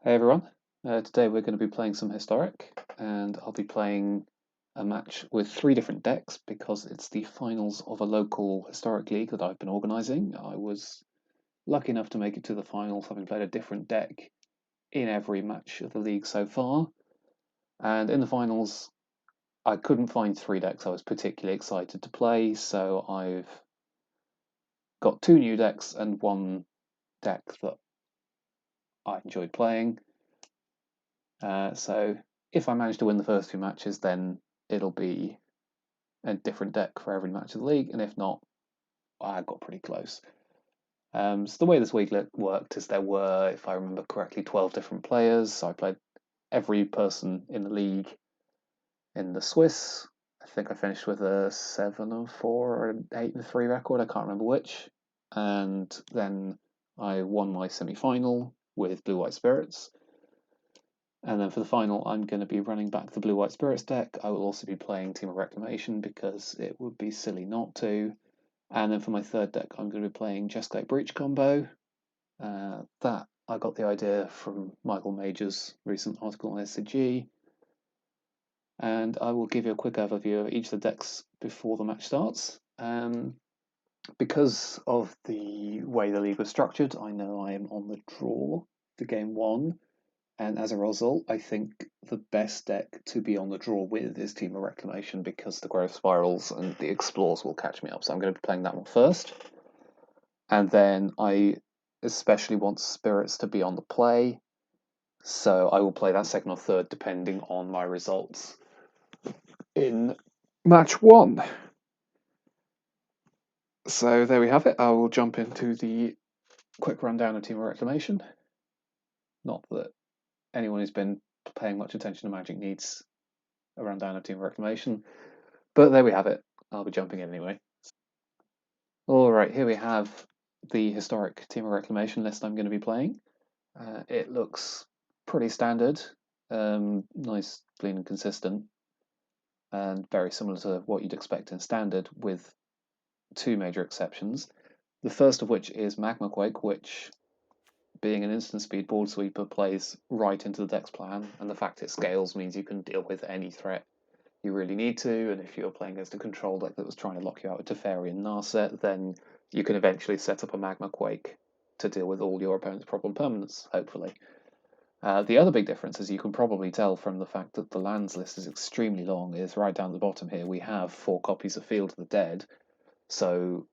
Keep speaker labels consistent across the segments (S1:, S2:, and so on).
S1: Hey everyone, today we're going to be playing some Historic, and I'll be playing a match with 3 different decks because it's the finals of a local Historic League that I've been organising. I was lucky enough to make it to the finals, having played a different deck in every match of the league so far. And in the finals, I couldn't find 3 decks I was particularly excited to play, so I've got 2 new decks and 1 deck that I enjoyed playing. So if I manage to win the first 2 matches, then it'll be a different deck for every match of the league, and if not, I got pretty close. So the way this week worked is there were, if I remember correctly, 12 different players. So I played every person in the league in the Swiss. I think I finished with a 7-4 or an 8-3 record. I can't remember which. And then I won my semi-final with Blue White Spirits. And then for the final, I'm going to be running back the Blue White Spirits deck. I will also be playing Temur Reclamation because it would be silly not to. And then for my third deck, I'm going to be playing Jeskai Breach Combo. That I got the idea from Michael Major's recent article on SCG. And I will give you a quick overview of each of the decks before the match starts. Because of the way the league was structured, I know I am on the draw for game 1. And as a result, I think the best deck to be on the draw with is Temur Reclamation because the Growth Spirals and the Explores will catch me up. So I'm going to be playing that one first. And then I especially want Spirits to be on the play. So I will play that second or third depending on my results in match 1. So there we have it. I will jump into the quick rundown of Temur Reclamation. Not that anyone who's been paying much attention to Magic needs a rundown of Temur Reclamation, but there we have it. I'll be jumping in anyway. Alright, here we have the historic Temur Reclamation list I'm going to be playing. It looks pretty standard, nice, clean and consistent, and very similar to what you'd expect in standard, with 2 major exceptions. The first of which is Magma Quake, which, being an instant speed board sweeper, plays right into the deck's plan, and the fact it scales means you can deal with any threat you really need to, and if you're playing against a control deck that was trying to lock you out with Teferi and Narset, then you can eventually set up a Magma Quake to deal with all your opponent's problem permanents, hopefully. The other big difference, as you can probably tell from the fact that the lands list is extremely long, is right down at the bottom here we have 4 copies of Field of the Dead, so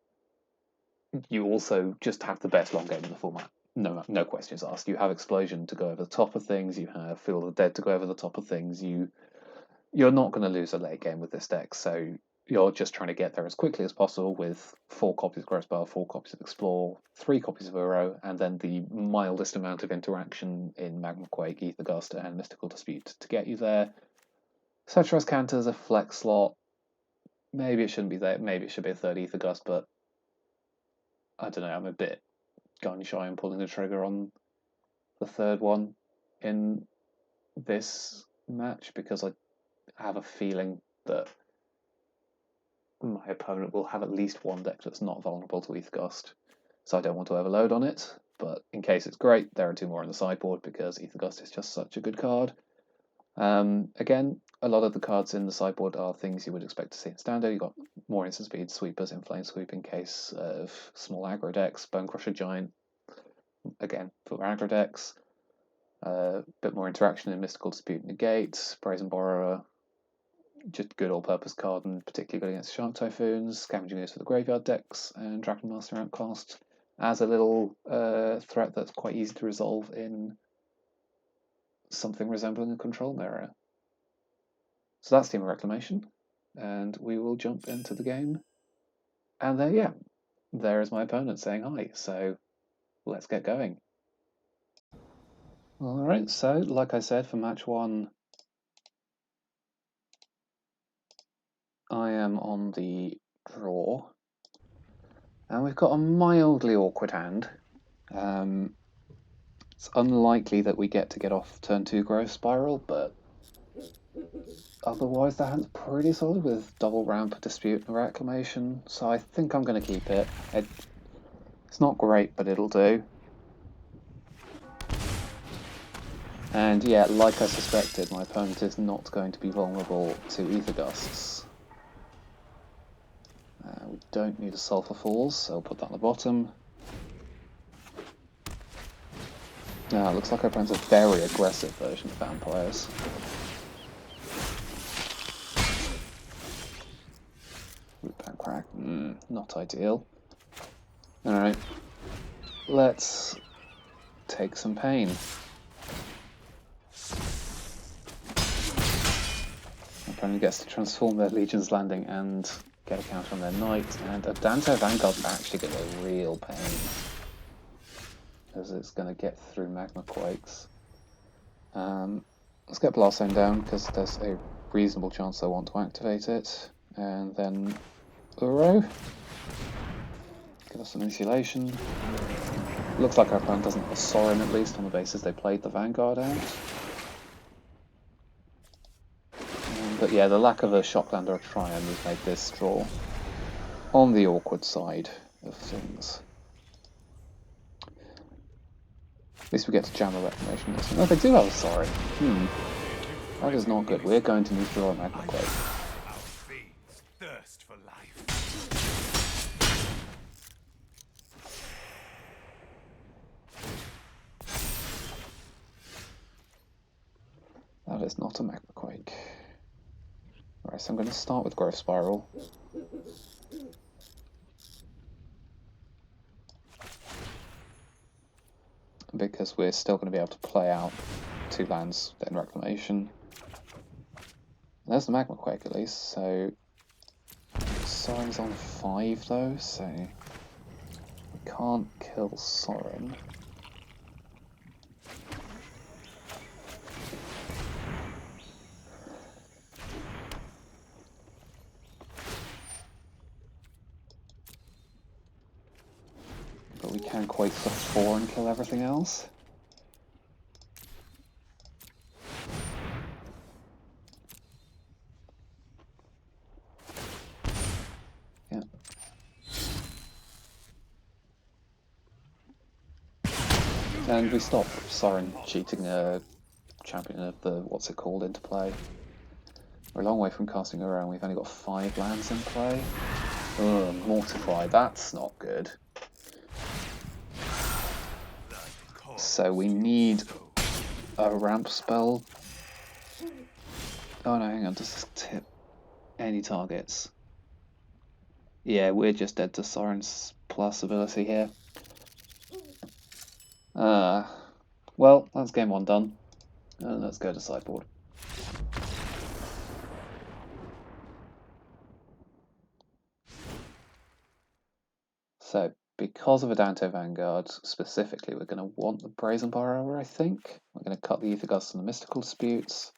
S1: you also just have the best long game in the format. No questions asked. You have Explosion to go over the top of things, you have Field of the Dead to go over the top of things, you're not going to lose a late game with this deck, so you're just trying to get there as quickly as possible with 4 copies of Gross Bar, 4 copies of Explore, 3 copies of Uro, and then the mildest amount of interaction in Magma Quake, Ether Gust, and Mystical Dispute to get you there. Cetras Cantor's a flex slot. Maybe it shouldn't be there. Maybe it should be a 3rd Ether Gust, but I don't know. I'm a bit gun shy on pulling the trigger on the 3rd one in this match because I have a feeling that my opponent will have at least one deck that's not vulnerable to Ether Gust, so I don't want to overload on it, but in case it's great, there are 2 more on the sideboard because Ether Gust is just such a good card. Again, a lot of the cards in the sideboard are things you would expect to see in standard. You've got more instant speed sweepers in Flame Sweep in case of small aggro decks, Bone Crusher Giant, again, for aggro decks, bit more interaction in Mystical Dispute Negate, Brazen Borrower, just good all-purpose card and particularly good against Shark Typhoons, Scavenging Ooze for the graveyard decks, and Dragon Master Outcast as a little threat that's quite easy to resolve in something resembling a control mirror. So that's Temur Reclamation, and we will jump into the game. And there is my opponent saying hi, so let's get going. Alright, so like I said, for match 1, I am on the draw, and we've got a mildly awkward hand. It's unlikely that we get off turn 2 Growth Spiral, but otherwise the hand's pretty solid with double ramp, Dispute, and Reclamation, so I think I'm going to keep it. It's not great, but it'll do. And yeah, like I suspected, my opponent is not going to be vulnerable to Ether Gusts. We don't need a Sulphur Falls, so I'll put that on the bottom. Now, it looks like our opponent's a very aggressive version of vampires. Root Pan Crack, not ideal. Alright, let's take some pain. My opponent gets to transform their Legion's Landing and get a counter on their Knight, and a Dante Vanguard's actually going to be a real pain, because it's going to get through Magma Quakes. Let's get Blast Zone down, because there's a reasonable chance I want to activate it, and then Uro. Give us some insulation. Looks like our opponent doesn't have a Sorin, at least, on the basis they played the Vanguard out. But yeah, the lack of a Shockland or a Triumph has made this draw on the awkward side of things. At least we get to jam a Reclamation. No, they do have a Sorin. That is not good. We're going to need to draw a Magma Quake.
S2: Thirst for life.
S1: That is not a Magma Quake. Alright, so I'm going to start with Growth Spiral. Because we're still going to be able to play out 2 lands in Reclamation. There's the Magma Quake at least, so Sorin's on 5 though, so we can't kill Sorin. But we can Quake for 4 and kill everything else. Yeah. And we stop Sorin cheating a champion of the, what's it called, into play. We're a long way from casting around, we've only got 5 lands in play. Ugh, Mortify, that's not good. So we need a ramp spell. Oh no, hang on, does this tip any targets? Yeah, we're just dead to Sorin's plus ability here. Well, that's game 1 done. Let's go to sideboard. So, because of a Dante Vanguard, specifically, we're going to want the Brazen Borrower, I think. We're going to cut the Ether Gusts and the Mystical Disputes.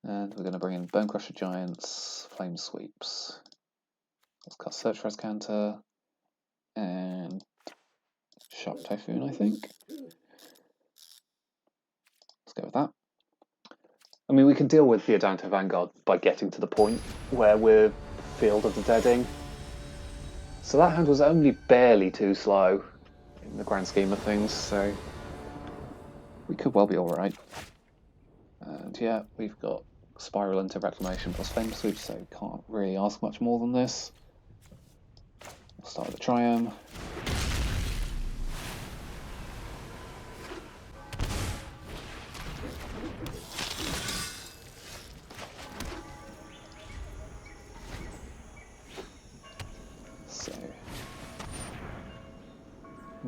S1: And we're going to bring in Bone Crusher Giants, Flame Sweeps. Let's cast Search for Escanter, and Sharp Typhoon, I think. Let's go with that. I mean, we can deal with the Adante Vanguard by getting to the point where we're Field of the Deading. So that hand was only barely too slow in the grand scheme of things, so we could well be alright. And yeah, we've got Spiral into Reclamation plus Flame Sweep, so can't really ask much more than this. We'll start with the Triumph.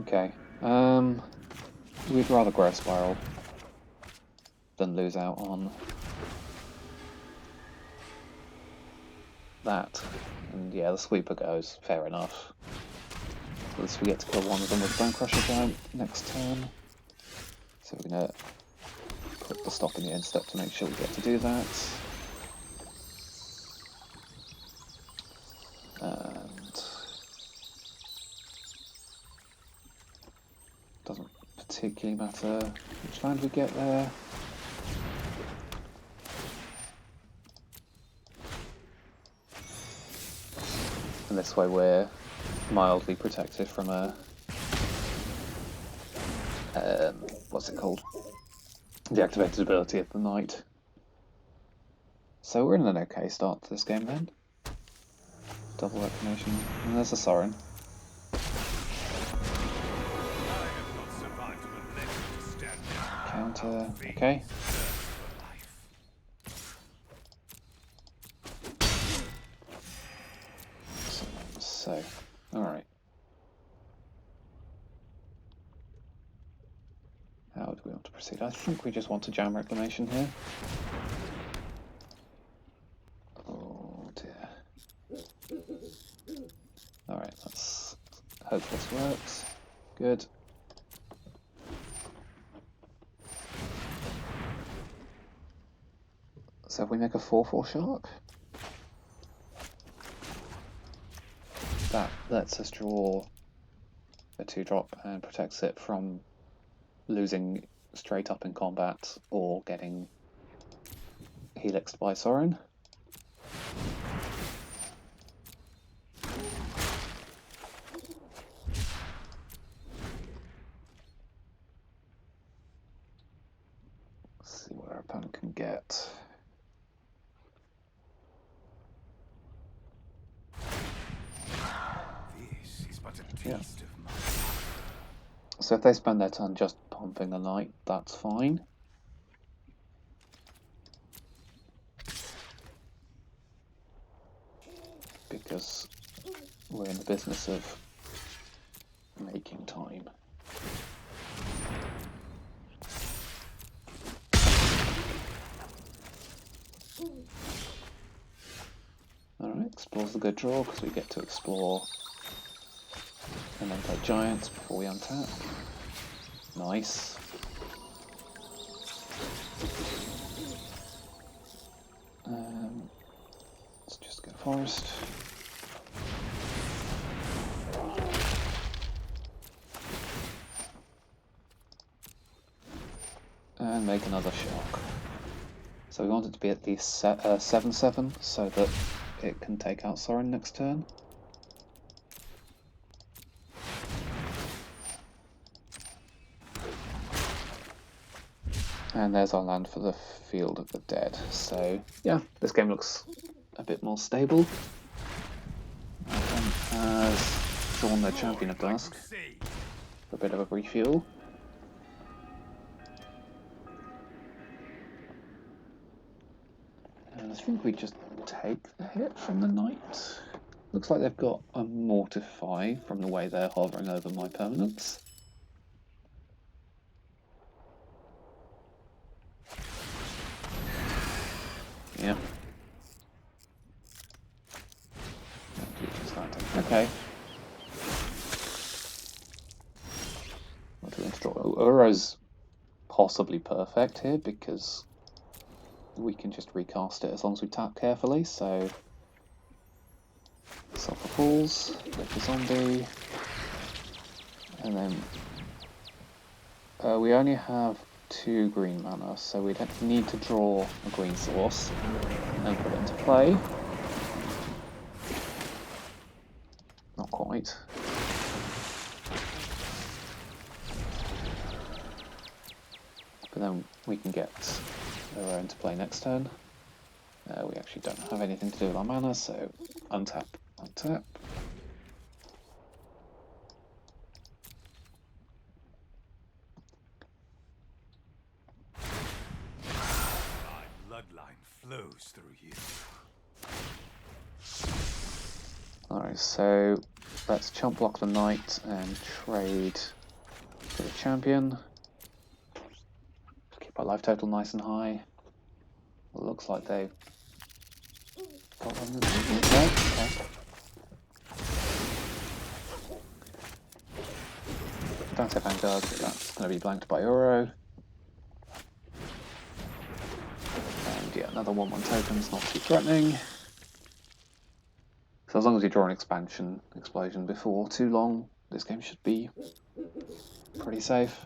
S1: Okay, we'd rather Growth Spiral than lose out on that. And yeah, the Sweeper goes, fair enough. At least we get to kill one of them with Bone Crusher Giant next turn. So we're going to put the stop in the end step to make sure we get to do that. And doesn't particularly matter which land we get there. And this way we're mildly protected from a what's it called? The activated ability of the knight. So we're in an okay start to this game then. Double reclamation, and there's a Sorin. Counter, okay. So, alright. How do we want to proceed? I think we just want to jam reclamation here. Oh dear. Alright, let's hope this works. Good. So if we make a 4/4 shark, that lets us draw a 2-drop and protects it from losing straight up in combat or getting helixed by Sorin. Let's see what our opponent can get. Yeah. So if they spend their turn just pumping a knight, that's fine. Because we're in the business of making time. Alright, explores the good draw because we get to explore and then play giants before we untap. Nice. Let's just get forest. And make another shark. So we want it to be at least 7/7 so that it can take out Sorin next turn. And there's our land for the Field of the Dead. So yeah, this game looks a bit more stable. Has drawn their Champion of Dusk for a bit of a refuel. And I think we just take the hit from the knight. Looks like they've got a Mortify from the way they're hovering over my permanents. Yeah. Okay. What do we want to draw? Uro's possibly perfect here because we can just recast it as long as we tap carefully. So, Sulphur Falls, lift the zombie, and then we only have 2 green mana, so we don't need to draw a green source and put it into play. Not quite. But then we can get Uro into play next turn. We actually don't have anything to do with our mana, so untap, untap.
S2: My bloodline flows through you.
S1: Alright, so let's chump block the knight and trade for the champion. Keep our life total nice and high. It looks like they've got one there. Okay. Don't say Vanguard, but that's going to be blanked by Uro. And yeah, another 1/1 token's not too threatening. So as long as you draw an explosion before too long, this game should be pretty safe.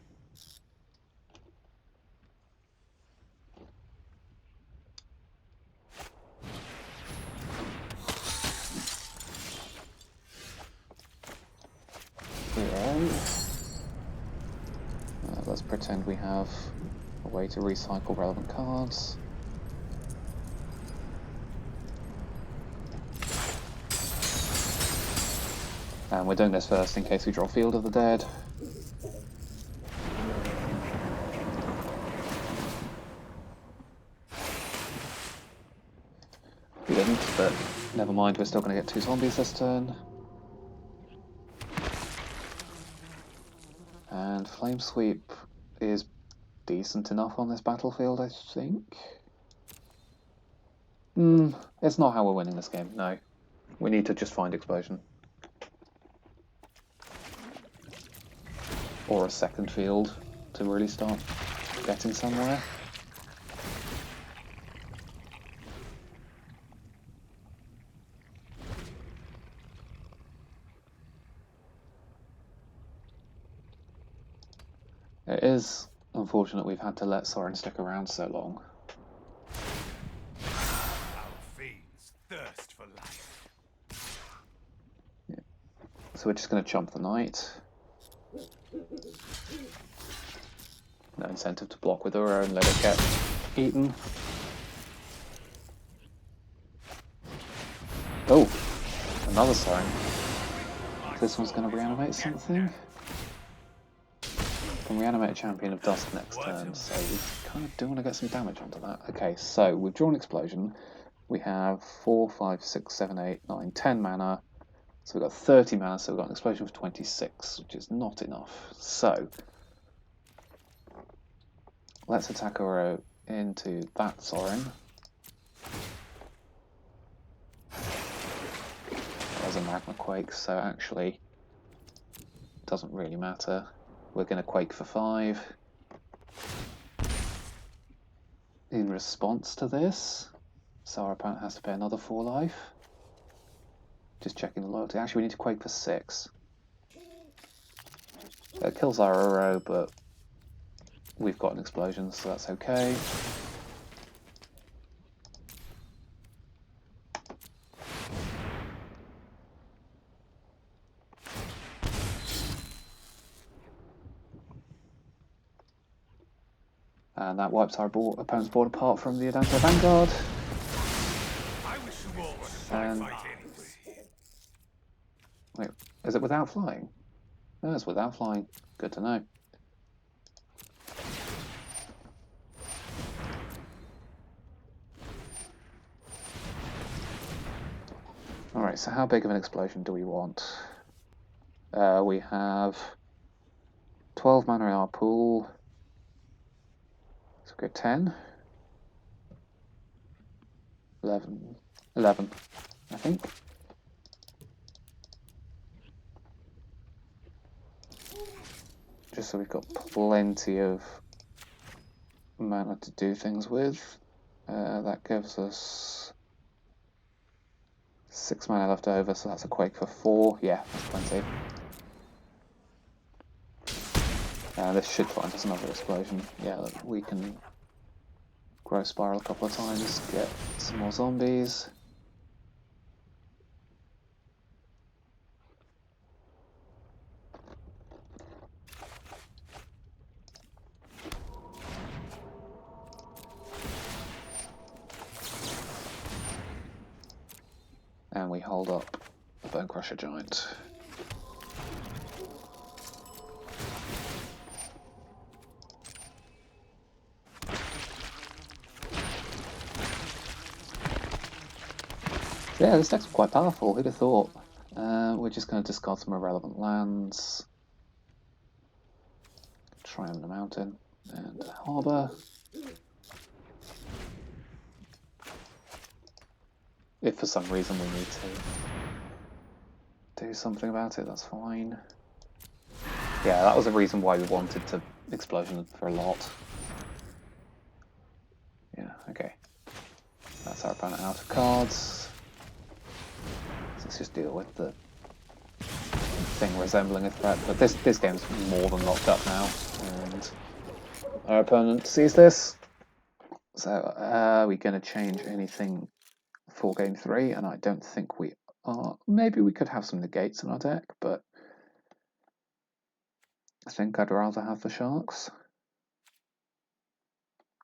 S1: pretend we have a way to recycle relevant cards. And we're doing this first in case we draw Field of the Dead. We didn't, but never mind, we're still going to get 2 zombies this turn. And Flame Sweep is decent enough on this battlefield, I think. It's not how we're winning this game, no. We need to just find Explosion. Or a second field to really start getting somewhere. It is unfortunate we've had to let Soren stick around so long.
S2: Our fiends thirst for life.
S1: Yeah. So we're just going to chump the knight. No incentive to block with Uro and let it get eaten. Oh, another Soren. This one's going to reanimate something. Can reanimate a Champion of Dust next turn, so we kind of do want to get some damage onto that. Okay, so we've drawn Explosion. We have 4, 5, 6, 7, 8, 9, 10 mana. So we've got 30 mana, so we've got an Explosion for 26, which is not enough. So let's attack Uro into that Soren. There's a Magma Quake, so actually it doesn't really matter. We're going to Quake for 5. In response to this, so our opponent has to pay another 4 life. Just checking the loyalty. Actually, we need to Quake for 6. It kills our Uro, but we've got an Explosion, so that's okay. And that wipes our opponent's board apart from the Adante Vanguard.
S2: I wish you all were fight anyway.
S1: Wait, is it without flying? No, it's without flying. Good to know. Alright, so how big of an explosion do we want? We have 12 mana in our pool. Let's go 10. 11, I think. Just so we've got plenty of mana to do things with. That gives us 6 mana left over, so that's a Quake for 4. Yeah, that's plenty. This should find us another explosion. Yeah, we can grow Spiral a couple of times, get some more zombies. And we hold up the Bone Crusher Giant. Yeah, this deck's quite powerful, who'd have thought? We're just going to discard some irrelevant lands. Triumph the Mountain and Harbour. If for some reason we need to do something about it, that's fine. Yeah, that was a reason why we wanted to Explosion for a lot. Yeah, okay. That's our opponent out of cards. Let's just deal with the thing resembling a threat. But this game's more than locked up now, and our opponent sees this. So are we going to change anything for game 3? And I don't think we are. Maybe we could have some negates in our deck, but I think I'd rather have the Sharks.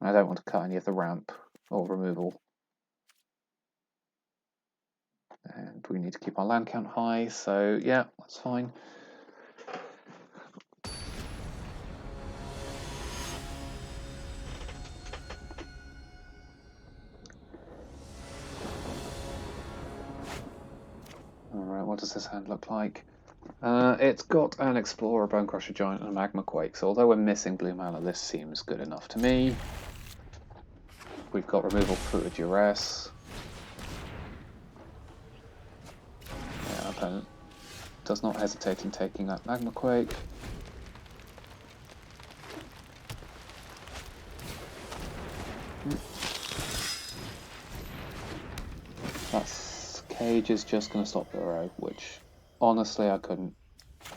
S1: I don't want to cut any of the ramp or removal. And we need to keep our land count high, so yeah, that's fine. Alright, what does this hand look like? It's got an Explorer, Bone Crusher Giant, and a Magma Quake, so although we're missing blue mana, this seems good enough to me. We've got removal through a Duress. Yeah, our opponent does not hesitate in taking that Magma Quake. That cage is just going to stop Burrow, which honestly I couldn't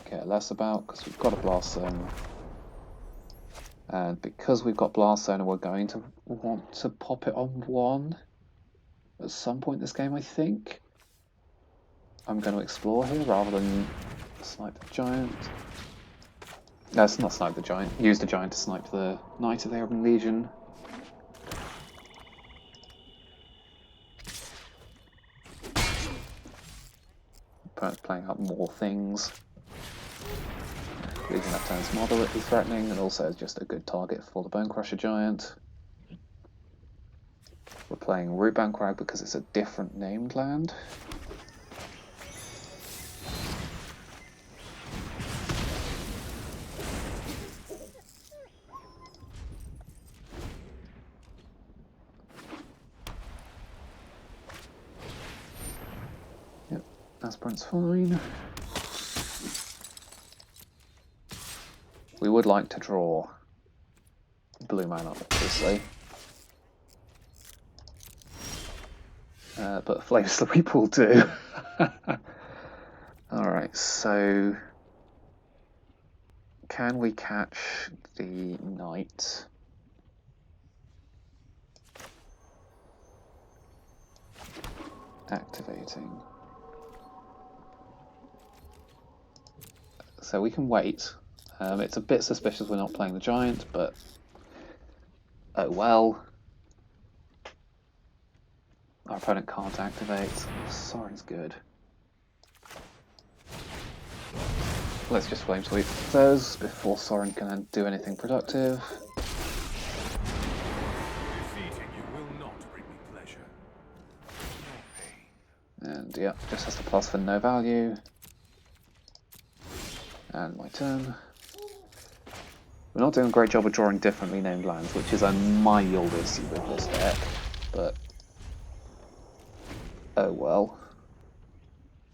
S1: care less about because we've got a Blast Zone. And because we've got Blast Zone, we're going to want to pop it on 1 at some point this game, I think. I'm going to explore here rather than snipe the Giant. No, it's not snipe the Giant. Use the Giant to snipe the Knight of the Urban Legion. Opponent's playing up more things. Legion that turns moderately threatening and also is just a good target for the Bone Crusher Giant. We're playing Root Bankrag because it's a different named land. Yep, Aspirant's fine. We would like to draw blue mana, obviously. But Flames the Weep will do. Alright, so can we catch the Knight? Activating. So we can wait. It's a bit suspicious we're not playing the Giant, but oh well. Our opponent can't activate. Sorin's good. Let's just Flame Sweep those before Sorin can do anything productive.
S2: Defeating you will not bring me pleasure. No pain.
S1: And yeah, just has to plus for no value. And my turn. We're not doing a great job of drawing differently named lands, which is a mild issue with this deck, but oh well.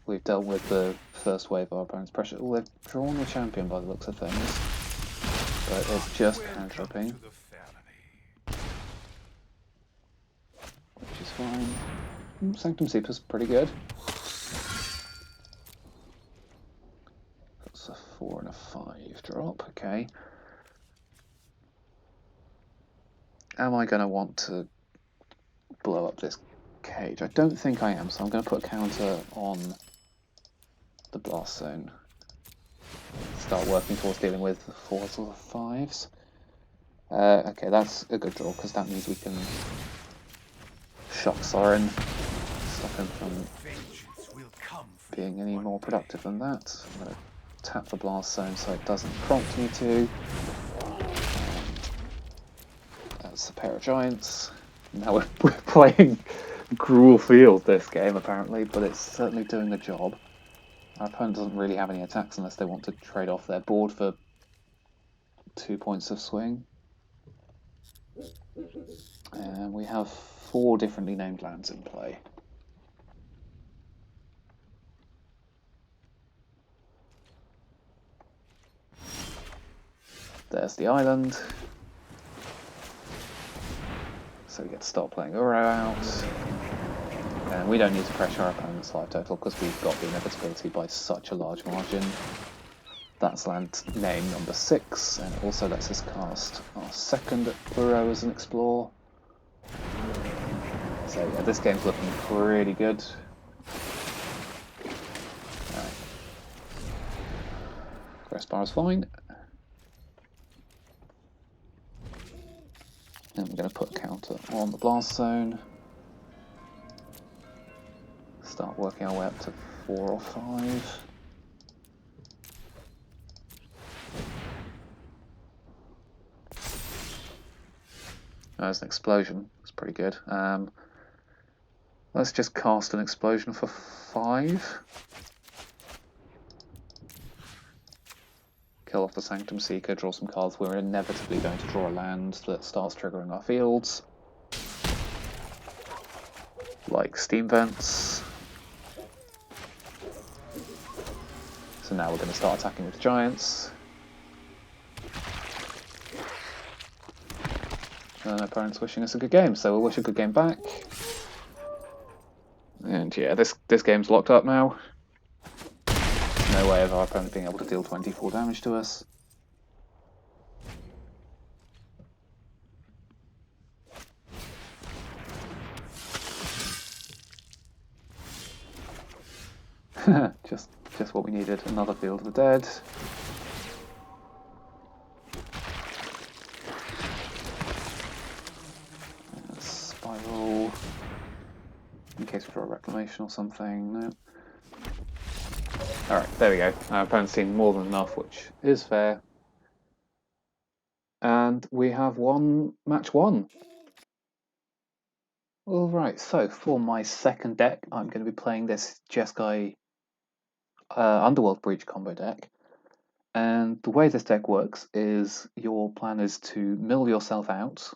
S1: We've dealt with the first wave of our opponent's pressure. Oh, they've drawn the champion by the looks of things, but it's just cantripping, which is fine. Sanctum Seeper's pretty good. That's a 4 and a 5 drop, okay. Am I going to want to blow up this cage? I don't think I am, so I'm going to put a counter on the Blast Zone. Start working towards dealing with the 4s or the 5s. Okay, that's a good draw, because that means we can shock Sorin, stop him from being any more productive than that. I'm going to tap the Blast Zone so it doesn't prompt me to. That's a pair of Giants. Now we're playing Gruel Field this game, apparently, but it's certainly doing the job. Our opponent doesn't really have any attacks unless they want to trade off their board for 2 points of swing. And we have 4 differently named lands in play. There's the island. So we get to start playing Uro out. And we don't need to pressure our opponent's life total because we've got the inevitability by such a large margin. That's land name number 6, and it also lets us cast our second Uro as an Explore. So yeah, this game's looking pretty good. Right. Crestbar is fine. And we're going to on the blast zone. Start working our way up to 4 or 5. There's an explosion. That's pretty good. Let's just cast an explosion for 5. Kill off the Sanctum Seeker, draw some cards. We're inevitably going to draw a land that starts triggering our fields. Like Steam Vents. So now we're going to start attacking with Giants. And opponent's wishing us a good game, so we'll wish a good game back. And yeah, this game's locked up now. No way of our opponent being able to deal 24 damage to us. just what we needed. Another Field of the Dead. Spiral. In case we draw a Reclamation or something. No. Alright, there we go. Our opponent's seen more than enough, which is fair. And we have won match 1. Alright, so for my second deck, I'm going to be playing this Jeskai Underworld Breach Combo deck. And the way this deck works is your plan is to mill yourself out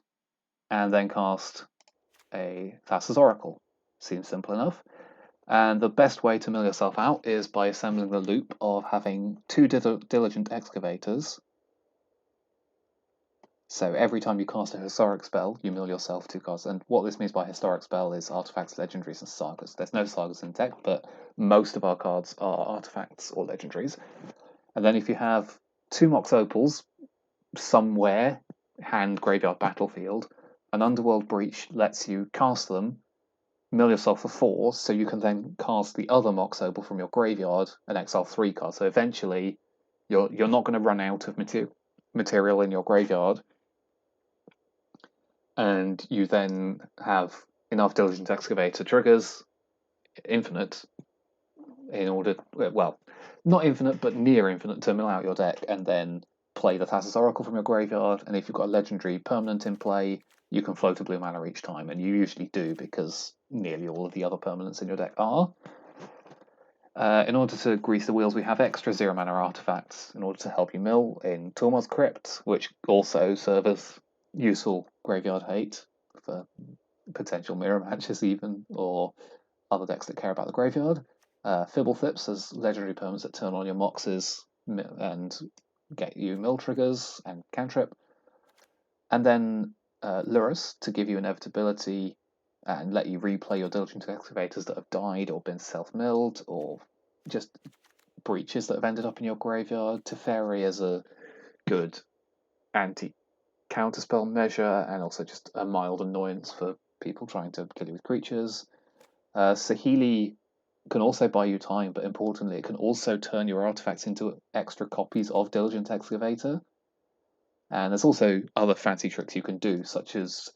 S1: and then cast a Thassa's Oracle. Seems simple enough. And the best way to mill yourself out is by assembling the loop of having 2 Diligent Excavators. So every time you cast a Historic spell, you mill yourself 2 cards. And what this means by Historic spell is artifacts, legendaries, and sagas. There's no sagas in the deck, but most of our cards are artifacts or legendaries. And then if you have 2 Mox Opals somewhere, hand, graveyard, battlefield, an Underworld Breach lets you cast them, mill yourself for 4, so you can then cast the other Mox Opal from your graveyard and exile 3 cards. So eventually, you're not going to run out of material in your graveyard, and you then have enough Diligent Excavator triggers, infinite, in order, well, not infinite, but near infinite, to mill out your deck, and then play the Thassa's Oracle from your graveyard, and if you've got a legendary permanent in play, you can float a blue mana each time, and you usually do, because nearly all of the other permanents in your deck are. In order to grease the wheels, we have extra 0 mana artifacts in order to help you mill in Tormod's Crypt, which also serve as useful graveyard hate for potential mirror matches even, or other decks that care about the graveyard. Fibblethlips as legendary permanents that turn on your Moxes and get you mill triggers and cantrip. And then Lurrus to give you inevitability and let you replay your Diligent Excavators that have died or been self-milled, or just breaches that have ended up in your graveyard. Teferi as a good anti-counterspell measure, and also just a mild annoyance for people trying to kill you with creatures. Saheeli can also buy you time, but importantly, it can also turn your artifacts into extra copies of Diligent Excavator. And there's also other fancy tricks you can do, such as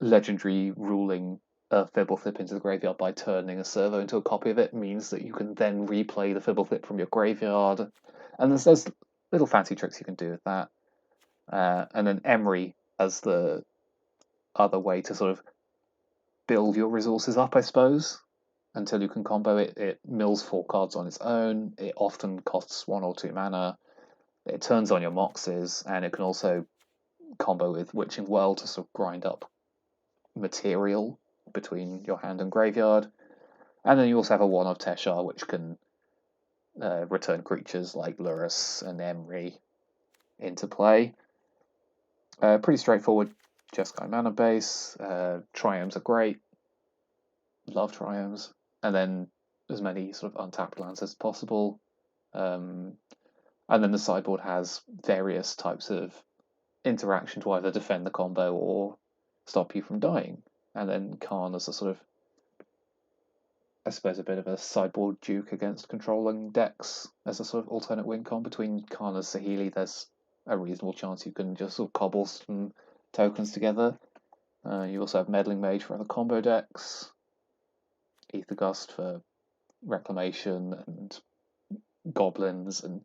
S1: legendary ruling a Fibblethip into the graveyard by turning a servo into a copy of it, means that you can then replay the Fibblethip from your graveyard. And there's little fancy tricks you can do with that. And then Emery as the other way to sort of build your resources up, I suppose, until you can combo it. It mills 4 cards on its own. It often costs 1 or 2 mana. It turns on your Moxes, and it can also combo with Witching Well to sort of grind up material between your hand and graveyard. And then you also have a 1 of Teshar, which can return creatures like Lurrus and Emery into play. Pretty straightforward Jeskai mana base. Triomes are great. Love Triomes. And then as many sort of untapped lands as possible. And then the sideboard has various types of interaction to either defend the combo or stop you from dying. And then Karn as a sort of, I suppose, a bit of a sideboard duke against controlling decks as a sort of alternate win con. Between Karn and Saheeli, there's a reasonable chance you can just sort of cobble some tokens together. You also have Meddling Mage for other combo decks, Ether Gust for Reclamation and Goblins and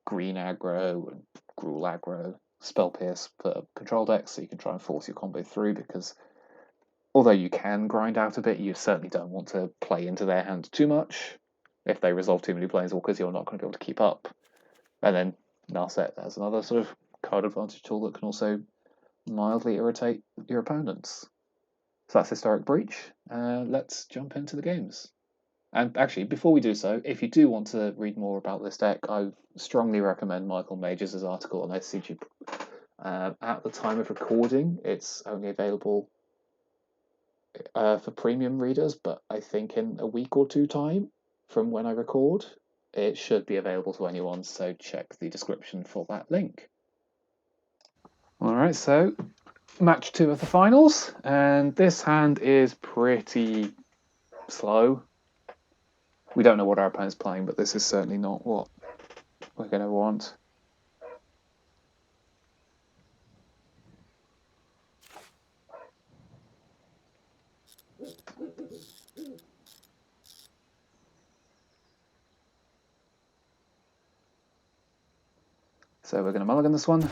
S1: Green Aggro and Gruul Aggro, Spell Pierce for control decks, so you can try and force your combo through, because although you can grind out a bit, you certainly don't want to play into their hand too much. If they resolve too many Planeswalkers, you're not going to be able to keep up. And then Narset as another sort of card advantage tool that can also mildly irritate your opponents. So that's Historic Breach. Let's jump into the games. And actually, before we do so, if you do want to read more about this deck, I strongly recommend Michael Majors' article on SCG. At the time of recording, it's only available for premium readers, but I think in a week or two time from when I record, it should be available to anyone, so check the description for that link. Alright, so match 2 of the finals, and this hand is pretty slow. We don't know what our opponent's playing, but this is certainly not what we're going to want. So we're going to mulligan this one.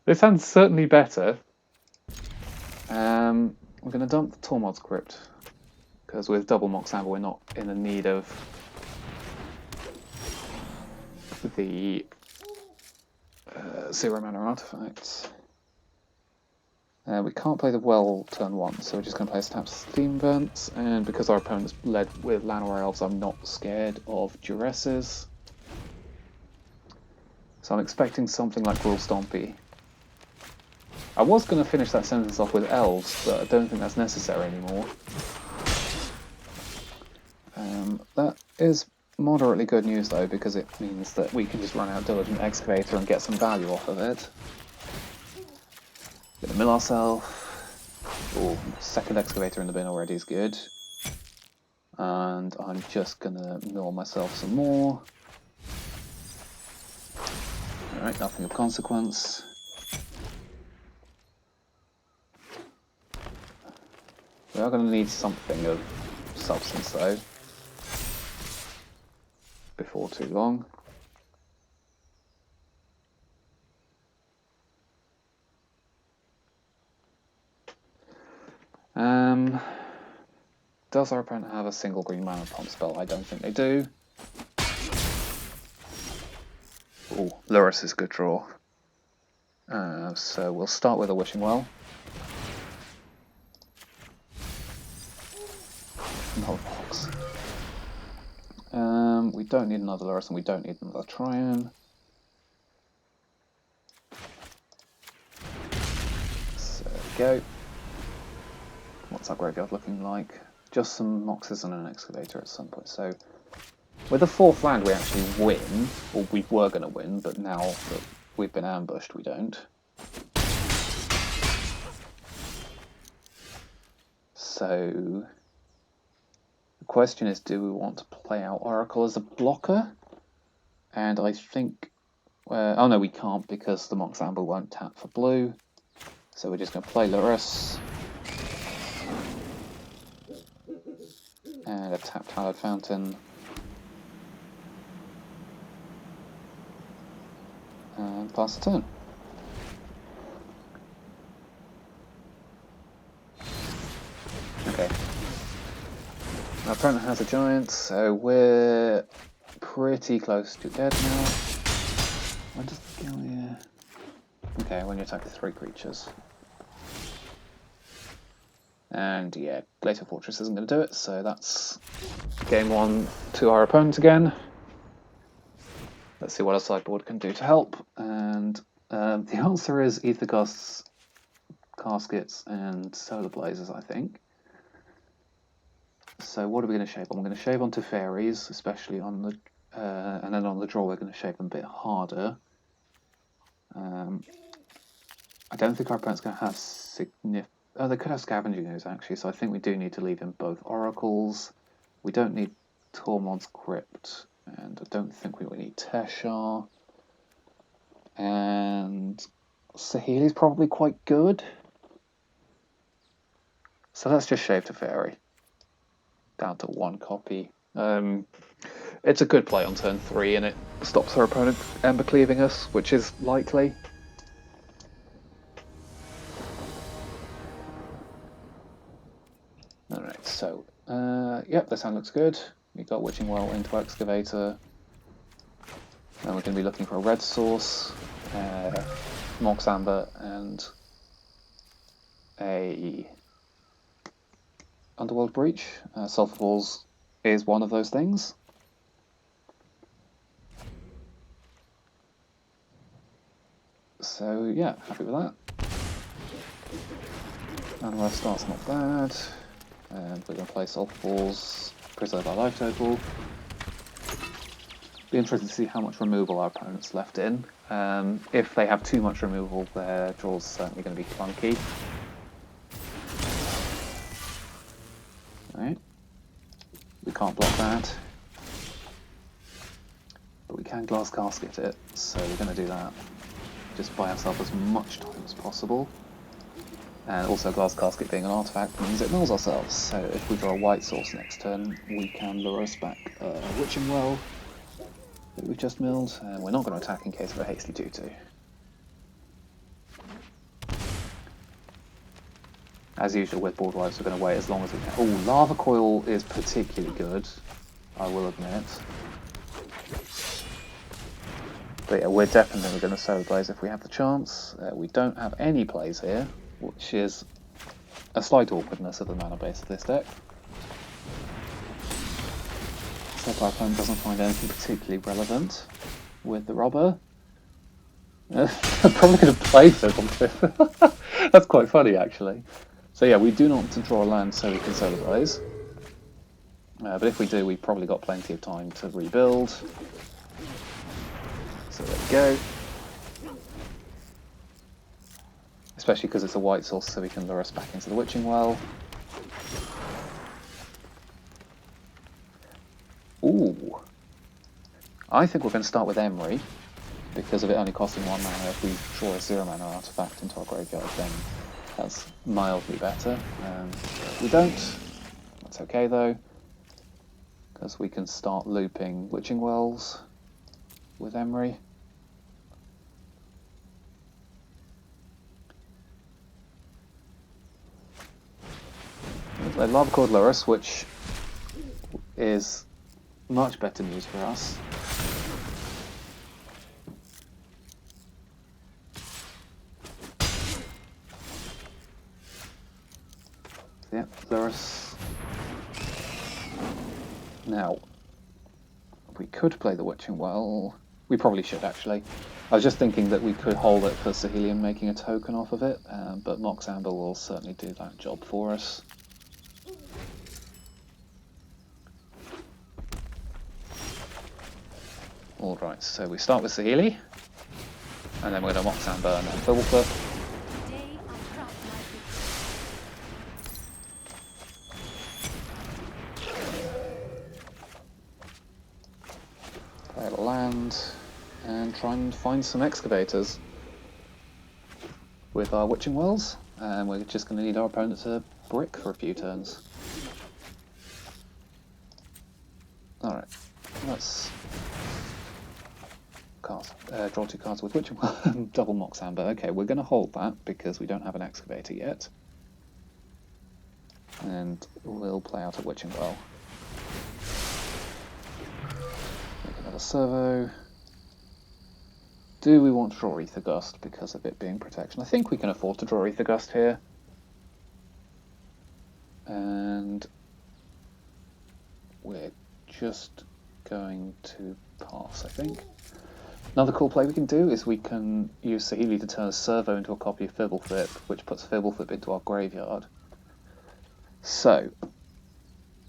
S1: This hand's certainly better. We're going to dump the Tormod's Crypt, because with double Mox Amber we're not in the need of the 0 mana artifacts. We can't play the Well turn 1, so we're just going to play Tap Steam Vents, and because our opponent's led with Llanowar Elves, I'm not scared of Duresses. So I'm expecting something like Gruul Stompy. I was going to finish that sentence off with Elves, but I don't think that's necessary anymore. That is moderately good news though, because it means that we can just run out Diligent Excavator and get some value off of it. Gonna mill ourselves. Oh, second Excavator in the bin already is good. And I'm just gonna mill myself some more. Alright, nothing of consequence. We are going to need something of substance though, before too long. Does our opponent have a single green mana pump spell? I don't think they do. Oh, Luris is a good draw. So we'll start with a Wishing Well. Another box. We don't need another Luris and we don't need another Triumph. So there we go. What's our graveyard looking like? Just some Moxes and an Excavator at some point. So with the 4th land we actually win, or we were going to win, but now that we've been ambushed we don't. So the question is, do we want to play out Oracle as a blocker? And I think... oh no, we can't, because the Mox Amber won't tap for blue. So we're just going to play Luris. And a tapped Hallowed Fountain. And pass the turn. Okay. Our opponent has a giant, so we're pretty close to dead now. When does the go here? Okay, when you attack with 3 creatures. And yeah, Glacial Fortress isn't going to do it, so that's game 1 to our opponent again. Let's see what our sideboard can do to help. And the answer is Ether Gusts, Caskets, and Solar Blazers, I think. So what are we going to shape on? We're going to shape onto Fairies, especially on the... and then on the draw we're going to shape them a bit harder. I don't think our opponent's going to have significant... Oh, they could have Scavenging Ooze, actually, so I think we do need to leave in both Oracles. We don't need Tormod's Crypt, and I don't think we will need Teshar. And Saheeli's probably quite good. So let's just shave Teferi. Down to 1 copy. It's a good play on turn 3, and it stops our opponent Ember cleaving us, which is likely. Alright, so, yep, this hand looks good. We got Witching Well into Excavator. Then we're going to be looking for a red source, Mox Amber, and a Underworld Breach. Sulphur Falls is one of those things. So yeah, happy with that. Manware start's not bad. And we're going to play Sulphur Falls, preserve our life total. Be interested to see how much removal our opponent's left in. If they have too much removal, their draw's certainly going to be clunky. Right. We can't block that. But we can Glass Casket it, so we're going to do that. Just buy ourselves as much time as possible. And also Glass Casket being an artifact means it mills ourselves, so if we draw a white source next turn, we can lure us back Witching Well that we've just milled, and we're not going to attack in case of a hasty 2-2. As usual with board wipes, we're going to wait as long as we can. Oh, Lava Coil is particularly good, I will admit. But yeah, we're definitely going to Solar Blaze if we have the chance. We don't have any plays here, which is a slight awkwardness of the mana base of this deck. So our opponent doesn't find anything particularly relevant with the robber. I'm probably going to play this on fifth. That's quite funny, actually. So yeah, we do not want to draw a land so we can Solar Blaze. But if we do, we've probably got plenty of time to rebuild. So there we go. Especially because it's a white source, so we can lure us back into the Witching Well. Ooh. I think we're going to start with Emery, because of it only costing 1 mana. If we draw a 0 mana artifact into our graveyard, then that's mildly better. If we don't, that's okay though, because we can start looping Witching Wells with Emery. They Lava Cord Lurus, which is much better news for us. Yep, Lurus. Now, we could play the Witching Well. We probably should, actually. I was just thinking that we could hold it for Saheelian making a token off of it, but Mox Amber will certainly do that job for us. Alright, so we start with Saheeli, and then we're going to Mox Amber and then Fibblefoot. Play a land, and try and find some excavators with our Witching Wells, and we're just going to need our opponent to brick for a few turns. Alright, let's draw 2 cards with Witching Well and double Mox Amber. Okay, we're going to hold that because we don't have an excavator yet. And we'll play out a Witching Well. Make another servo. Do we want to draw Ether Gust because of it being protection? I think we can afford to draw Ether Gust here. And we're just going to pass, I think. Another cool play we can do is we can use Saheeli to turn a servo into a copy of Fibbleflip, which puts Fibbleflip into our graveyard. So,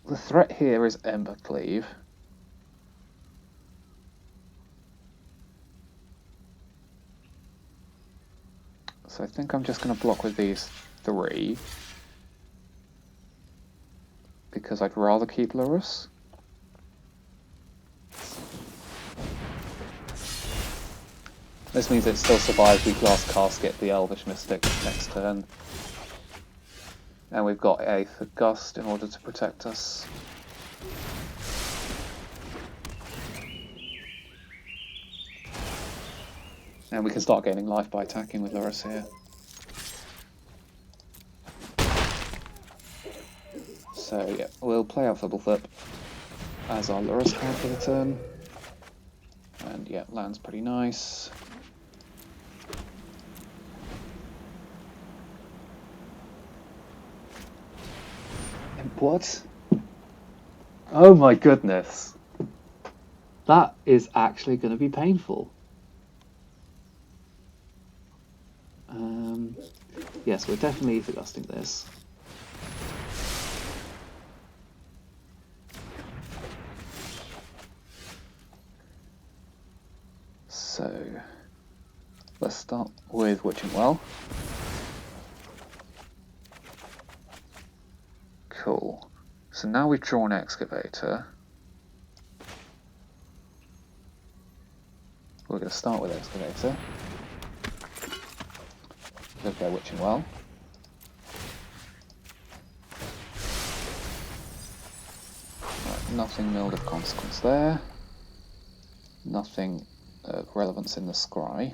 S1: the threat here is Ember Cleave. So I think I'm just going to block with these 3, because I'd rather keep Lurus. This means it still survives. We Glass Casket the Elvish Mystic next turn. And we've got a for Gust in order to protect us. And we can start gaining life by attacking with Lurrus here. So yeah, we'll play out Fibblethip as our Lurrus card for the turn. And yeah, land's pretty nice. What? Oh my goodness. That is actually going to be painful. Yes, we're definitely Aethergusting this. So, let's start with Witching Well. Cool. So now we've drawn Excavator. We're going to start with Excavator. We'll go Witching Well. Right, nothing milled of consequence there. Nothing of relevance in the scry.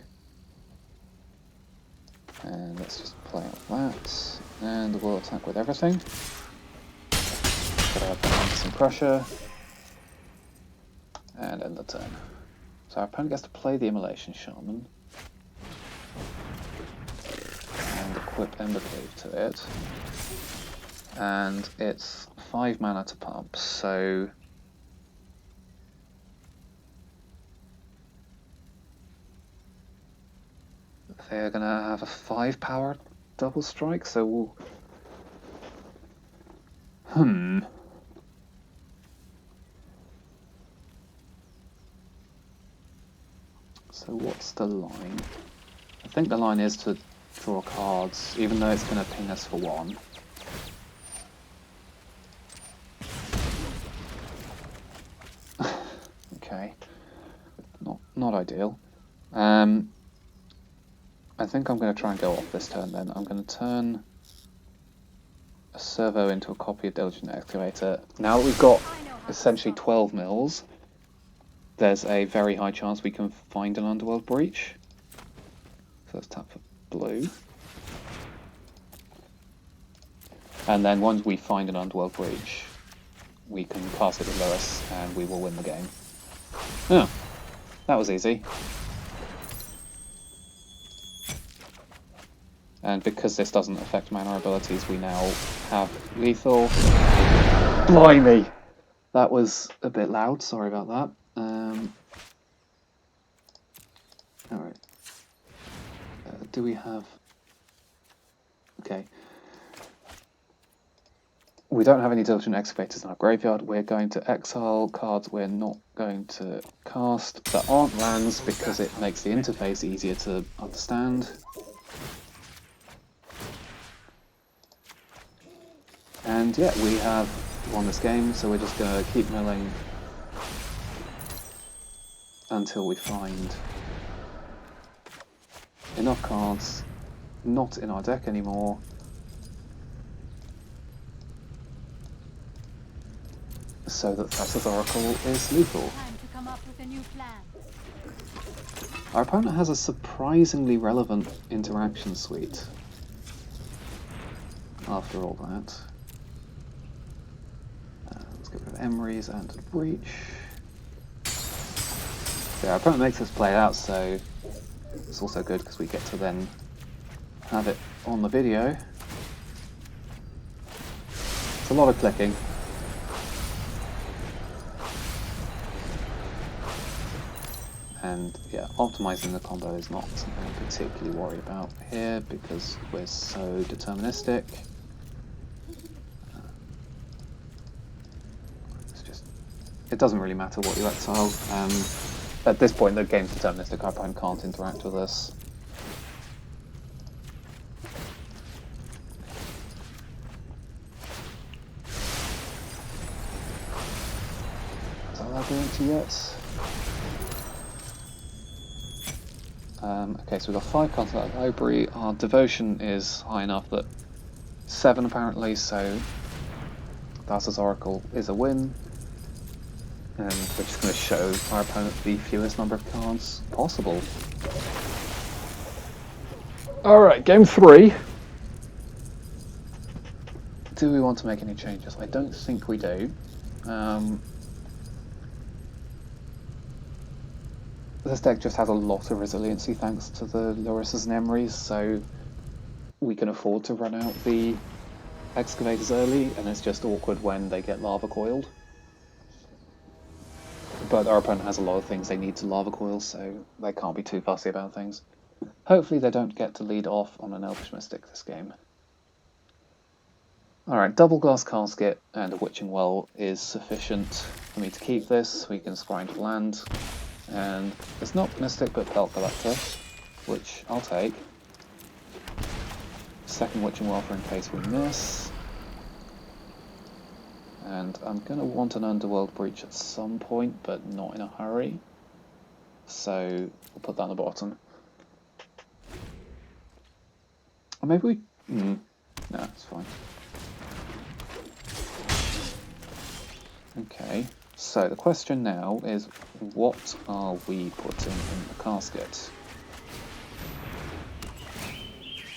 S1: And let's just play out that. And we'll attack with everything. Put our opponent under some pressure. And end the turn. So our opponent gets to play the Immolation Shaman. And equip Embercleave to it. And it's 5 mana to pump, so they're going to have a 5 power double strike, so we'll... So what's the line? I think the line is to draw cards, even though it's going to ping us for 1. Okay, not ideal. I think I'm going to try and go off this turn then. I'm going to turn a Servo into a copy of Diligent Excavator. Now that we've got essentially 12 mills, there's a very high chance we can find an Underworld Breach. So let's tap for blue. And then once we find an Underworld Breach, we can cast it with Lurrus and we will win the game. Oh, that was easy. And because this doesn't affect mana abilities, we now have lethal. Blimey! That was a bit loud, sorry about that. Alright. Do we have... Okay. We don't have any Diligent Excavators in our graveyard. We're going to exile cards we're not going to cast that aren't lands because it makes the interface easier to understand. And yeah, we have won this game, so we're just going to keep milling until we find enough cards not in our deck anymore so that Thassa's Oracle is lethal. Our opponent has a surprisingly relevant interaction suite after all that. Let's get rid of Emery's and Breach. Yeah, our opponent makes us play it out, so it's also good because we get to then have it on the video. It's a lot of clicking. And yeah, optimizing the combo is not something I'm particularly worried about here because we're so deterministic. It's just, it doesn't really matter what you exile. At this point the game's deterministic, our opponent can't interact with us. Is that ability yet? Okay, so we've got 5 cards out of the library. Our devotion is high enough that 7 apparently, so Thassa's Oracle is a win. And we're just going to show our opponent the fewest number of cards possible. Alright, game 3. Do we want to make any changes? I don't think we do. This deck just has a lot of resiliency thanks to the Loris's and Emerys, so we can afford to run out the excavators early, and it's just awkward when they get lava coiled. But our opponent has a lot of things they need to lava coil, so they can't be too fussy about things. Hopefully they don't get to lead off on an Elvish Mystic this game. Alright, double glass casket and a witching well is sufficient for me to keep this. We can scry into land. And it's not Mystic but Belt Collector, which I'll take. Second witching well for in case we miss. And I'm going to want an Underworld Breach at some point, but not in a hurry. So we'll put that on the bottom. Or maybe we... no, it's fine. Okay, so the question now is, what are we putting in the casket?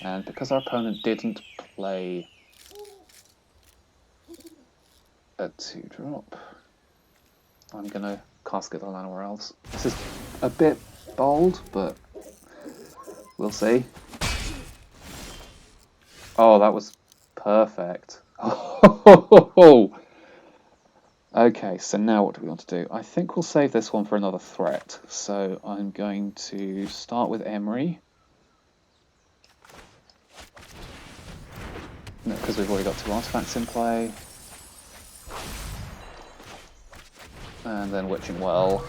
S1: And because our opponent didn't play a 2-drop, I'm going to casket the land anywhere else. This is a bit bold, but we'll see. Oh, that was perfect. Okay, so now what do we want to do? I think we'll save this one for another threat. So I'm going to start with Emery. No, because we've already got 2 artifacts in play. And then Witching Well.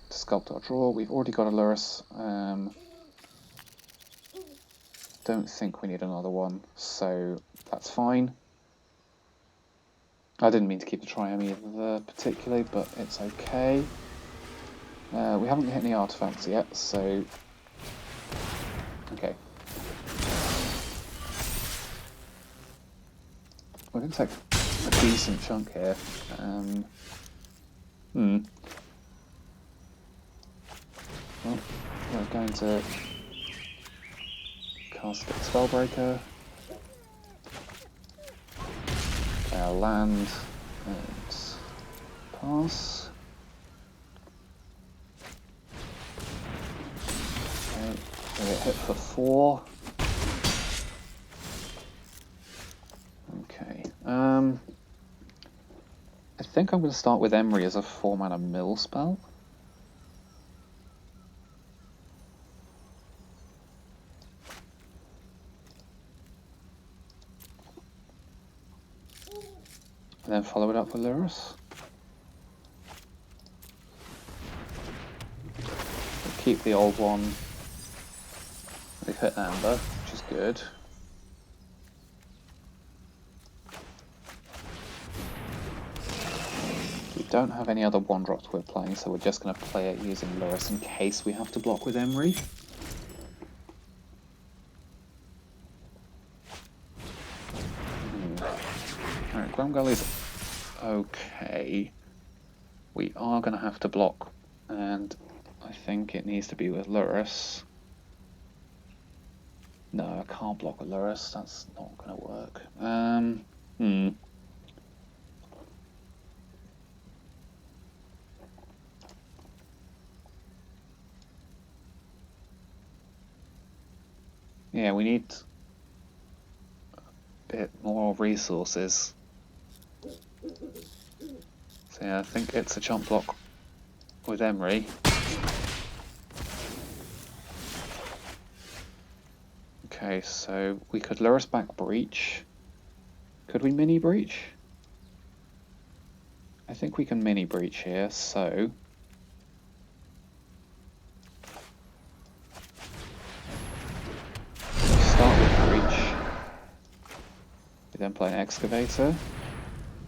S1: To sculpt our draw. We've already got a Luris. Don't think we need another one, so that's fine. I didn't mean to keep the Triome either particularly, but it's okay. We haven't hit any artifacts yet, so... Okay. We're going to take a decent chunk here. Well, we're going to cast a Spellbreaker. Our land and pass. Okay, we get hit for 4. Okay. I think I'm going to start with Emery as a 4-mana mill spell. And then follow it up with Luris. We'll keep the old one. We've hit Amber, which is good. We don't have any other 1-drops we're playing, so we're just going to play it using Luris in case we have to block with Emery. Alright, Grumgully's okay. We are going to have to block, and I think it needs to be with Luris. No, I can't block with Luris, that's not going to work. Yeah, we need a bit more resources. So yeah, I think it's a chump block with Emery. Okay, so we could Luris back Breach. Could we mini Breach? I think we can mini Breach here, so... Start with Breach. We then play an Excavator.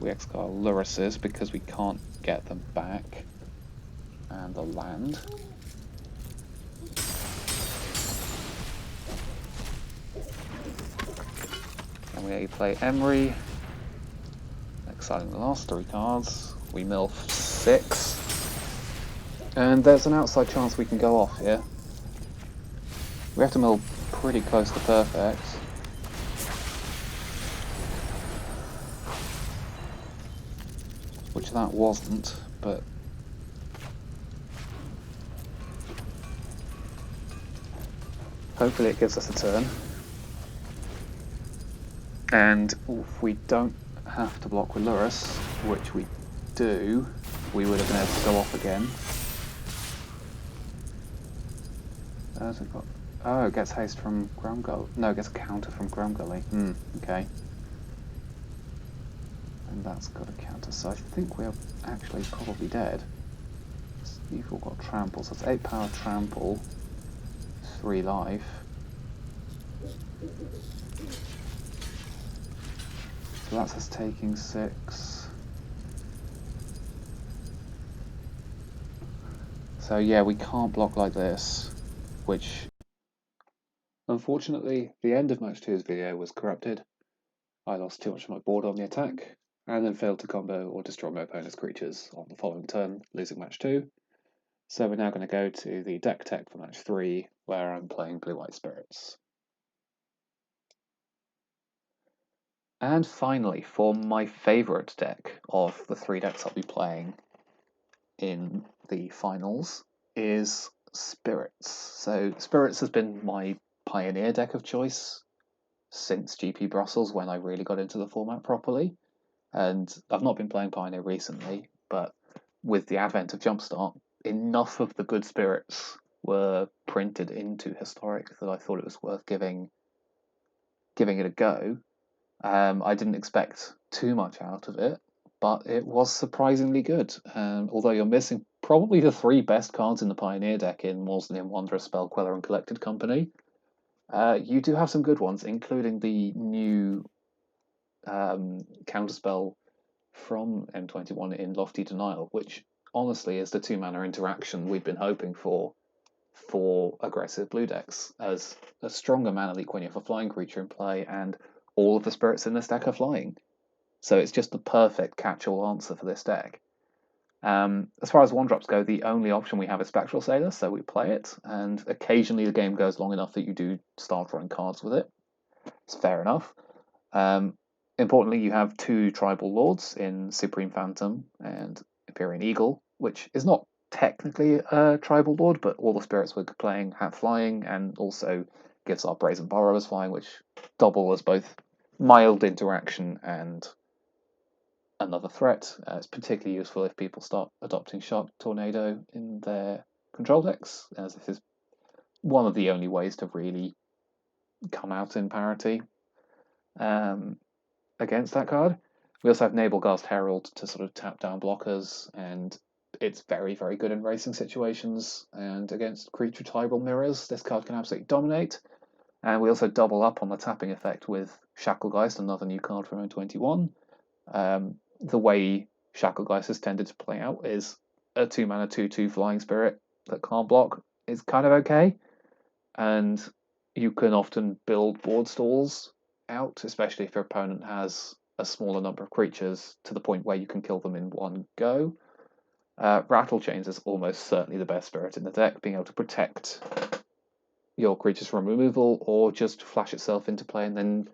S1: We exile Lurises because we can't get them back. And the land. we play Emery, exiling the last 3 cards. We mill 6. And there's an outside chance we can go off here. We have to mill pretty close to perfect. Which that wasn't, but hopefully it gives us a turn. And if we don't have to block with Lurrus, which we do, we would have been able to go off again. Oh, it gets haste from Grumgully. No, it gets a counter from Grumgully. Okay. And that's got a counter, so I think we're actually probably dead. You've all got trample, so it's 8 power trample, 3 life. So that's us taking 6. So yeah, we can't block like this, which unfortunately the end of match 2's video was corrupted. I lost too much of my board on the attack, and then failed to combo or destroy my opponent's creatures on the following turn, losing match 2. So we're now going to go to the deck tech for match 3, where I'm playing Blue-White Spirits. And finally, for my favourite deck of the 3 decks I'll be playing in the finals, is Spirits. So Spirits has been my pioneer deck of choice since GP Brussels, when I really got into the format properly. And I've not been playing Pioneer recently, but with the advent of Jumpstart, enough of the good spirits were printed into Historic that I thought it was worth giving it a go. I didn't expect too much out of it, but it was surprisingly good. Although you're missing probably the 3 best cards in the Pioneer deck in Mausoleum Wanderer, Spellqueller, and Collected Company, you do have some good ones, including the new counterspell from M21 in Lofty Denial, which honestly is the 2-mana interaction we've been hoping for aggressive blue decks, as a stronger mana leak when you have a flying creature in play, and all of the spirits in this deck are flying. So it's just the perfect catch-all answer for this deck. As far as 1-drops go, the only option we have is Spectral Sailor, so we play it, and occasionally the game goes long enough that you do start drawing cards with it. It's fair enough. Importantly, you have 2 Tribal Lords in Supreme Phantom and Empyrean Eagle, which is not technically a Tribal Lord, but all the spirits we're playing have flying, and also gives our Brazen Borrowers flying, which double as both mild interaction and another threat. It's particularly useful if people start adopting Shark Tornado in their control decks, as this is one of the only ways to really come out in parity against that card. We also have Nabelgast Herald to sort of tap down blockers, and it's very, very good in racing situations, and against creature tribal mirrors, this card can absolutely dominate. And we also double up on the tapping effect with Shacklegeist, another new card from M21. The way Shacklegeist has tended to play out is a 2-mana 2/2 flying spirit that can't block is kind of okay, and you can often build board stalls out, especially if your opponent has a smaller number of creatures to the point where you can kill them in one go. Rattle Chains is almost certainly the best spirit in the deck, being able to protect your creatures from removal or just flash itself into play and then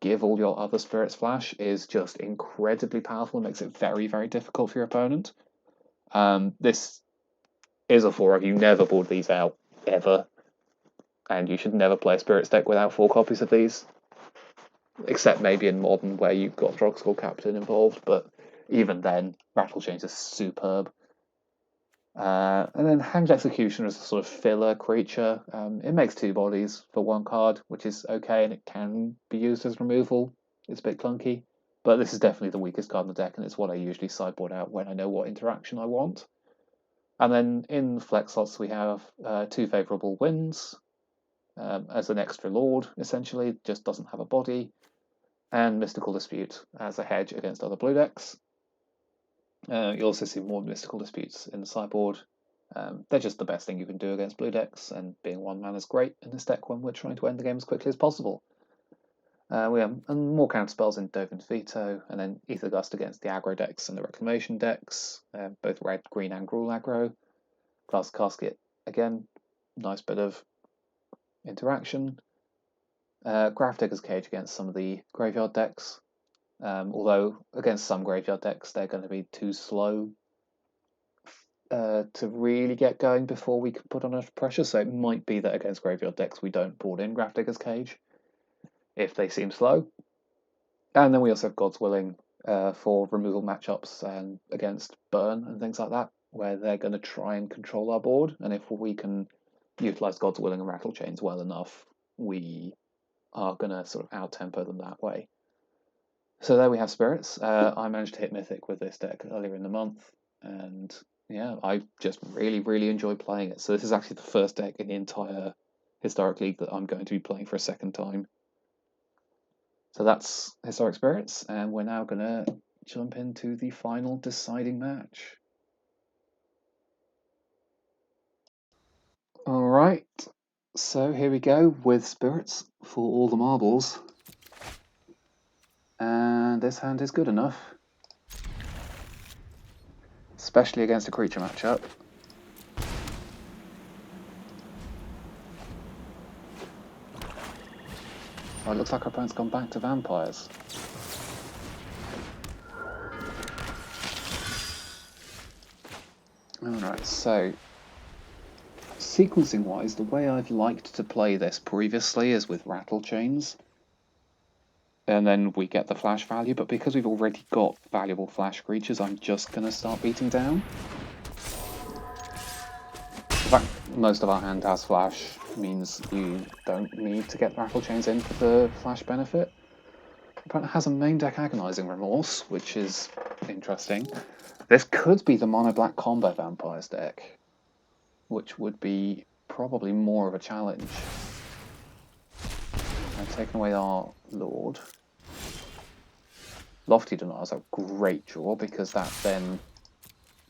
S1: give all your other spirits flash is just incredibly powerful and makes it very, very difficult for your opponent. This is a 4-of. You never board these out, ever. And you should never play a spirits deck without 4 copies of these. Except maybe in Modern, where you've got Drogskol Captain involved, but even then, Rattle Chains is superb. And then Hanged Executioner is a sort of filler creature. It makes 2 bodies for 1 card, which is okay, and it can be used as removal. It's a bit clunky, but this is definitely the weakest card in the deck, and it's what I usually sideboard out when I know what interaction I want. And then in flex slots, we have 2 favourable wins as an extra lord, essentially, just doesn't have a body, and Mystical Dispute as a hedge against other blue decks. You also see more Mystical Disputes in the sideboard. They're just the best thing you can do against blue decks, and being 1 mana is great in this deck when we're trying to end the game as quickly as possible. We have more counter spells in Dovin's Veto, and then Ether Gust against the aggro decks and the Reclamation decks, both red, green, and Gruul aggro. Glass Casket, again, nice bit of interaction. Gravedigger's Cage against some of the graveyard decks, although against some graveyard decks they're going to be too slow to really get going before we can put on enough pressure, so it might be that against graveyard decks we don't board in Gravedigger's Cage if they seem slow. And then we also have God's Willing for removal matchups and against burn and things like that, where they're going to try and control our board, and if we can utilize God's Willing and Rattle Chains well enough, we are going to sort of out-tempo them that way. So there we have Spirits. I managed to hit Mythic with this deck earlier in the month, and yeah, I just really, really enjoy playing it. So this is actually the first deck in the entire Historic League that I'm going to be playing for a second time. So that's Historic Spirits, and we're now going to jump into the final deciding match. Alright, so here we go with Spirits for all the marbles. And this hand is good enough, especially against a creature matchup. Oh, it looks like our opponent's gone back to vampires. Alright, so sequencing wise, the way I've liked to play this previously is with Rattle Chains. And then we get the flash value, but because we've already got valuable flash creatures, I'm just going to start beating down. In fact, most of our hand has flash, means you don't need to get Rattle Chains in for the flash benefit. Opponent has a main deck Agonizing Remorse, which is interesting. This could be the mono-black combo vampires deck, which would be probably more of a challenge. I've taken away our Lord. Lofty Denial is a great draw because that then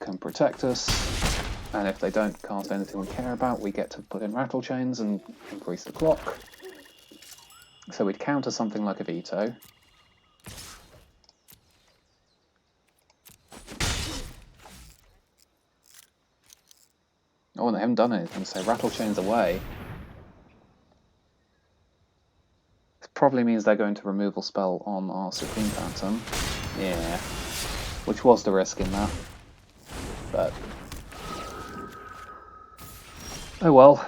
S1: can protect us, and if they don't cast anything we care about, we get to put in Rattle Chains and increase the clock. So we'd counter something like a Veto. Oh, and they haven't done anything, so Rattle Chains away. This probably means they're going to removal spell on our Supreme Phantom. Yeah, which was the risk in that. But oh well.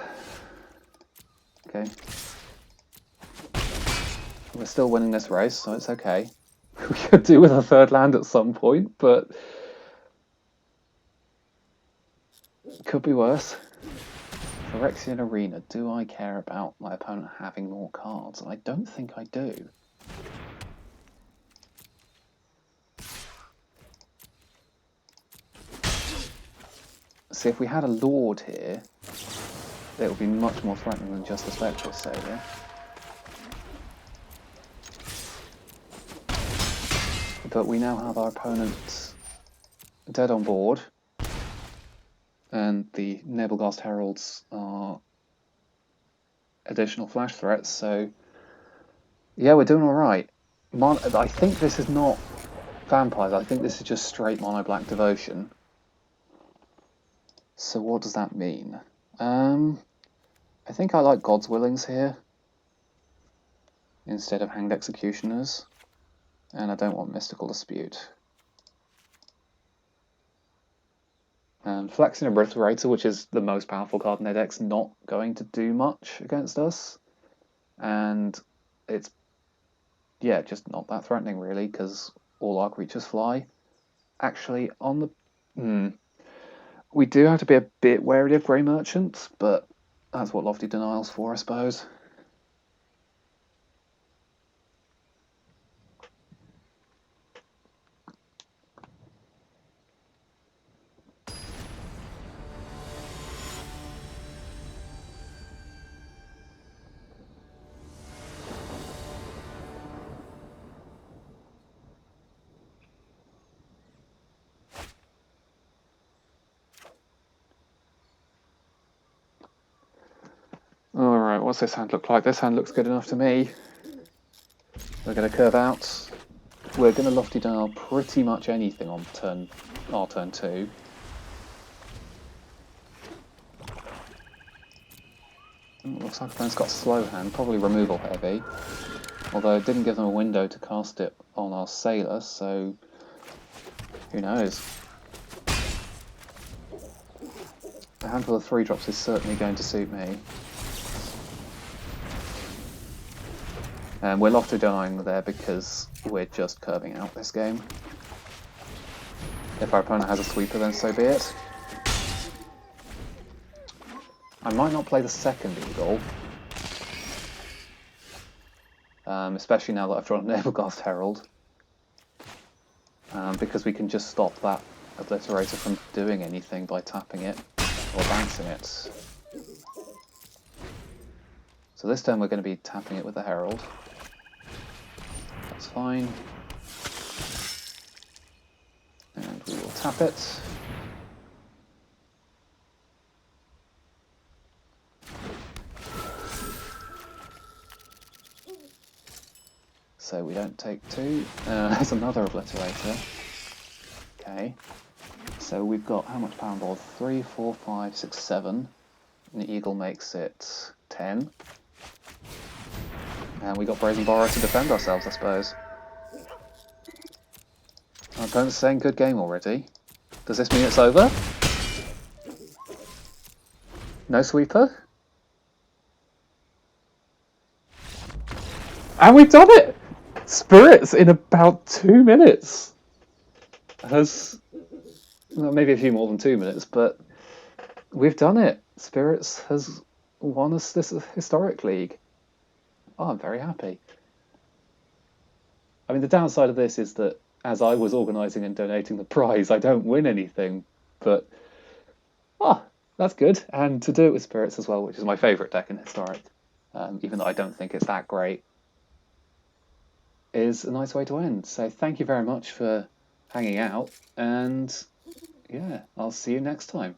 S1: Okay. We're still winning this race, so it's okay. We could do with a third land at some point, but it could be worse. Phyrexian Arena, do I care about my opponent having more cards? I don't think I do. See, if we had a Lord here, it would be much more threatening than just a Spectral Savior. But we now have our opponent dead on board, and the Nebelgast Heralds are additional flash threats, so yeah, we're doing alright. I think this is not vampires, I think this is just straight mono-black devotion. So what does that mean? I think I like God's Willings here instead of Hanged Executioners, and I don't want Mystical Dispute. Flexing Obliterator, which is the most powerful card in their deck's not going to do much against us, and it's, yeah, just not that threatening really, because all our creatures fly. Actually, on the... we do have to be a bit wary of Grey Merchants, but that's what Lofty Denial's for, I suppose. Alright, what's this hand look like? This hand looks good enough to me. We're going to curve out. We're going to lofty dial pretty much anything on our turn 2. Looks like opponent's got slow hand, probably removal heavy. Although it didn't give them a window to cast it on our sailor, so who knows. A handful of 3-drops is certainly going to suit me. And we're lofty dying there because we're just curving out this game. If our opponent has a sweeper, then so be it. I might not play the second eagle. Especially now that I've drawn an Abelgast Herald. Because we can just stop that Obliterator from doing anything by tapping it or bouncing it. So this turn we're going to be tapping it with the Herald. That's fine. And we will tap it. So we don't take 2. There's another Obliterator. Okay. So we've got how much power on board? 3, 4, 5, 6, 7. And the Eagle makes it 10. And we got Brazen Borrower to defend ourselves, I suppose. Our opponent's saying good game already. Does this mean it's over? No sweeper? And we've done it! Spirits in about 2 minutes! Has... well, maybe a few more than 2 minutes, but we've done it. Spirits has won us this historic league. Oh, I'm very happy. I mean, the downside of this is that as I was organising and donating the prize, I don't win anything, but that's good. And to do it with Spirits as well, which is my favourite deck in Historic, even though I don't think it's that great, is a nice way to end. So thank you very much for hanging out, and yeah, I'll see you next time.